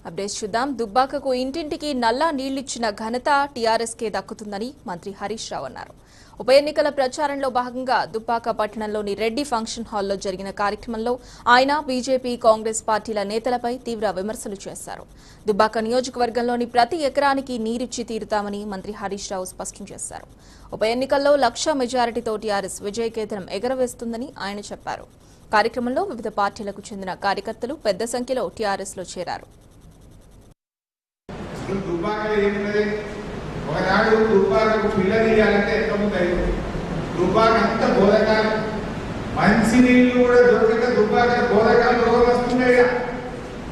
Updates చూద్దాం. దుబ్బాకకు ఇంటింటికి నల్లా నీళ్లిచ్చిన ఘనత టీఆర్ఎస్కే దక్కుతుందని మంత్రి హరీష్ రావు అన్నారు. ఉప ఎన్నికల ప్రచారంలో భాగంగా దుబ్బాక పట్టణంలోని రెడ్డి ఫంక్షన్ హాల్లో జరిగిన కార్యక్రమంలో ఆయన బీజేపీ, కాంగ్రెస్ పార్టీల నేతలపై తీవ్ర విమర్శలు చేశారు. దుబ్బాక నియోజకవర్గంలోని ప్రతి ఎకరానికి నీరిచ్చి తీరుతామని మంత్రి హరీష్ రావు స్పష్టం చేశారు. ఉప ఎన్నికల్లో 1,00,000 మెజారిటీతో టీఆర్ఎస్ విజయకేతనం ఎగరవేస్తుందని ఆయన చెప్పారు. కార్యక్రమంలో వివిధ పార్టీలకు చెందిన కార్యకర్తలు పెద్ద సంఖ్యలో టీఆర్ఎస్ లో చేరారు. దుబ్బాకలో ఏమున్నది? ఒకనాడు దుబ్బాకకు పిల్లలు ఇవ్వాలంటే ఎంతమంది అయ్యారు? దుబ్బాక అంత బోధకాలు, మంచి నీళ్లు కూడా దొరకక దుబ్బాక బోధకాలు రోగం వస్తున్నాయి.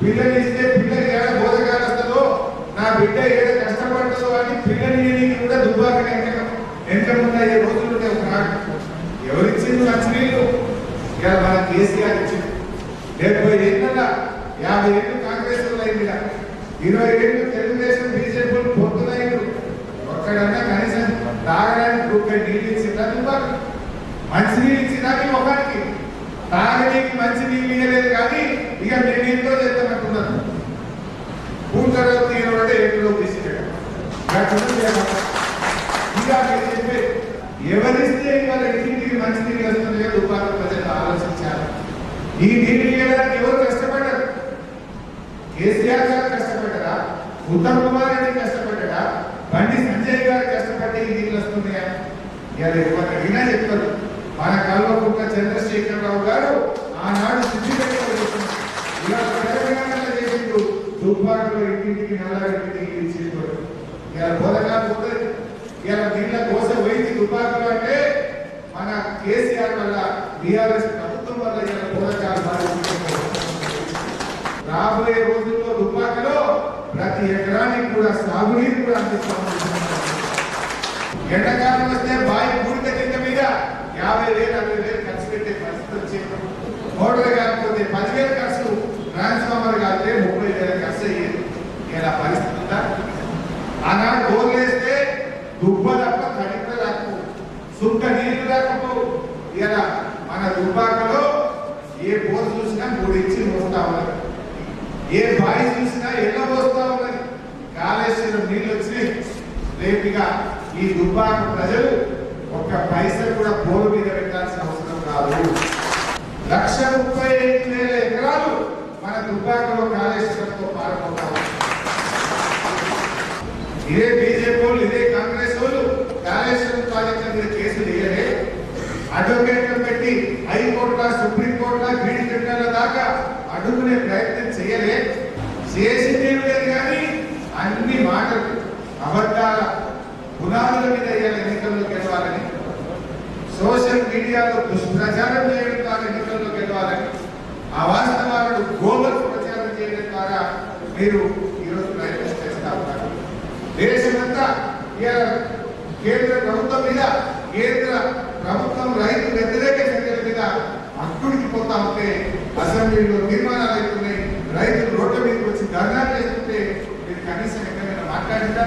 పిల్లలు ఇస్తే పిల్లలు ఏడ బోధకాలు వస్తుందో, నా బిడ్డ ఏడ కష్టపడుతుందో అని పిల్లలు కూడా దుబ్బాక ఎంతమంది అయ్యే రోజులు ఒకనాడు. ఎవరిచ్చింది మంచి నీళ్లు? ఇలా మన కేసీఆర్ ఇచ్చింది. 70 ఏళ్ళ 50 ఏళ్ళు కాంగ్రెస్ అయింది, 20 ఏళ్ళు తెలుగుదేశం బీజేపీ పొత్తులైన ఒక్కడన్నా కనీసం తాగడానికి రూపాయి నీళ్ళు ఇచ్చిందా? దుబ్బాక మంచి నీళ్ళు ఇచ్చిందా? ఒకరికి తాగడానికి మంచి నీళ్ళు ఇవ్వలేదు, కానీ ఇక మేము ఇంట్లో చేస్తామంటున్నారు. పూర్తలో తీయడం ఏట్లో తీసినాడు. ఇక మీరు చెప్పే ఎవరిస్తే ఇవాళ ఇంటికి మంచి నీళ్ళు వస్తుంది దుబ్బాక ప్రజలు ఆలోచించారు. ఈ నీళ్ళు ఇవ్వడానికి ఎవరు కష్టపడ్డారు? కేసీఆర్ గారు కష్టపడ్డారా? ఉత్తమ్ కుమార్ రెడ్డి కష్టపడ్డా? బండి సంజయ్ గారు కష్టపడి ఈ నీళ్ళు వస్తున్నాయా? ఇలా ఎవరైనా చెప్తారు. మన కల్వకుంట్ల చంద్రశేఖరరావు గారు ఆనాడు సిద్ధిపేటలో ఇలా తెలంగాణలో చేసిండు. దుబ్బాకలో ఇంటింటికి నల్లగడ్డి నీళ్ళు ఇచ్చేవాడు. ఇలా బోధకాలు పోతుంది. ఇలా నీళ్ళ కోసం పోయింది దుబ్బాకలో అంటే మన కేసీఆర్ వల్ల, బీఆర్ఎస్ ప్రభుత్వం వల్ల ఇలా బోధకాలు బాధించారు. రాబోయే రోజుల్లో దుబ్బాకలో ప్రతి ఎకరానికి కూడా సాగునీరు కూడా అందిస్తాము. ఎండాకాలం వస్తే బాయి పూడిక కింద మీద 50,000 60,000 ఖర్చు పెట్టే పరిస్థితి వచ్చేది. మోటార్ కాకపోతే 10,000 ఖర్చు, ట్రాన్స్ఫార్మర్ కాకపోతే 30,000 ఖర్చు అయ్యేది. ఇలా పరిస్థితి ఉందా? ఆనాడు బోర్లు వేస్తే దుబ్బ తప్ప కడిప రాకపో, సుక్క నీళ్లు రాకపో. ఇలా మన దుబ్బాకలో ఏ బోర్ చూసినా 3 ఇంచి మోస్తా ఉన్నారు, ఏ బాయి చూసినా ఎలా వస్తా ఉన్నది. కాళేశ్వరం నీళ్ళు వచ్చినాయి. రేపుగా ఈ దుబ్బాక ప్రజలు ఒక్క పైసలు కూడా బోరు మీద పెట్టాల్సిన అవసరం కాదు. 1,35,000 ఎకరాలు మన దుబ్బాకలో కాళేశ్వరంతో పారిపోతాము. ఇదే బీజేపీ వాళ్ళు, ఇదే కాంగ్రెస్ వాళ్ళు కాళేశ్వరం ప్రాజెక్టుల మీద కేసులు వేయలే. అడ్వకేట్లు పెట్టి హైకోర్టుల, సుప్రీంకోర్టుల, గ్రీన్ ట్రిబ్యునల్ దాకా అడుగునే ప్రయత్నం చేయలే. చేసింది లేదు, కానీ అన్ని మాటలు అబద్ధాల పునాదుల మీద ఎన్నికల్లో గెలవాలని, సోషల్ మీడియాలో దుష్ప్రచారం చేయడం ద్వారా ఎన్నికల్లో గెలవాలని, అవాస్తవాలను గోబల్ ప్రచారం చేయడం ద్వారా మీరు ఈరోజు ప్రయత్నం చేస్తా ఉన్నారు. దేశమంతా కేంద్ర ప్రభుత్వం మీద, కేంద్ర ప్రభుత్వం రైతు వ్యతిరేక చర్యల మీద అక్కుడికి పోతా ఉంటే, అసెంబ్లీలో తీర్మానాలు అవుతున్నాయి, రైతులు రోడ్ల మీదకి వచ్చి ధర్నా చేస్తుంటే మీరు కనీసం ఎక్కడైనా మాట్లాడిందా?